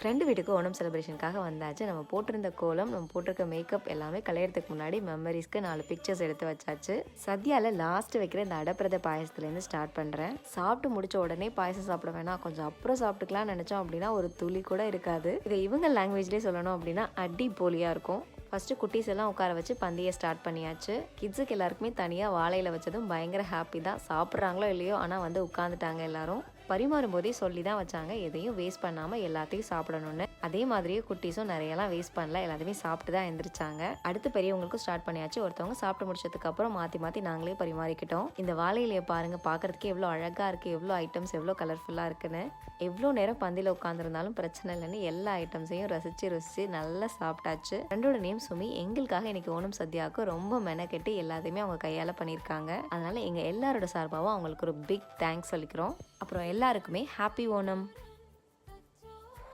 Friend வீட்டுக்கு ஓணம் செலிப்ரேஷனுக்காக வந்தாச்சு. நம்ம போட்டிருந்த கோலம், நம்ம போட்டிருக்க மேக்கப் எல்லாமே கலையறதுக்கு முன்னாடி மெமரிஸ்க்கு 4 பிக்சர்ஸ் எடுத்து வச்சாச்சு. சத்யாவில் லாஸ்ட் வைக்கிற இந்த அடப்பிரத பாயசத்துலேருந்து ஸ்டார்ட் பண்ணுறேன். சாப்பிட்டு முடிச்ச உடனே பாயசம் சாப்பிட வேணாம், கொஞ்சம் அப்புறம் சாப்பிட்டுக்கலாம்னு நினச்சோம் அப்படின்னா ஒரு துளி கூட இருக்காது. இதை இவங்க லாங்குவேஜ்லேயே சொல்லணும் அப்படின்னா அடி போலியாக இருக்கும். ஃபஸ்ட்டு குட்டீஸ் எல்லாம் உட்கார வச்சு பந்தியை ஸ்டார்ட் பண்ணியாச்சு. கிட்ஸுக்கு எல்லாருக்குமே தனியாக வாழையில் வச்சதும் பயங்கர ஹாப்பி தான். சாப்பிட்றாங்களோ இல்லையோ ஆனால் உட்காந்துட்டாங்க எல்லாரும். பரிமாறும் போதே சொல்லி தான் வச்சாங்க, எதையும் வேஸ்ட் பண்ணாமல் எல்லாத்தையும் சாப்பிடணும்னு. அதே மாதிரியே குட்டீஸும் நிறையலாம் வேஸ்ட் பண்ணல, எல்லாத்தையுமே சாப்பிட்டு தான் எழுந்திரிச்சாங்க. அடுத்து பெரியவங்களுக்கும் ஸ்டார்ட் பண்ணியாச்சு. ஒருத்தவங்க சாப்பிட்டு முடிச்சதுக்கு அப்புறம் மாற்றி நாங்களே பரிமாறிக்கிட்டோம். இந்த வாழையிலையை பாருங்க, பார்க்கறதுக்கு எவ்வளோ அழகாக இருக்குது, எவ்வளோ ஐட்டம்ஸ் எவ்வளோ கலர்ஃபுல்லாக இருக்குன்னு. எவ்வளோ நேரம் பந்தியில் உட்காந்துருந்தாலும் பிரச்சனை இல்லைன்னு எல்லா ஐட்டம்ஸையும் ரசித்து நல்லா சாப்பிட்டாச்சு. ஃப்ரெண்டோட நேம் சுமி. எங்களுக்காக இன்னைக்கு ஓணம் சத்யாவுக்கு ரொம்ப மெனக்கெட்டு எல்லாத்தையுமே அவங்க கையால் பண்ணியிருக்காங்க. அதனால எங்கள் எல்லாரோட சார்பாகவும் அவங்களுக்கு ஒரு பிக் தேங்க்ஸ் சொல்லிக்கிறோம். அப்புறம் எல்லாருக்குமே ஹாப்பி ஓணம்.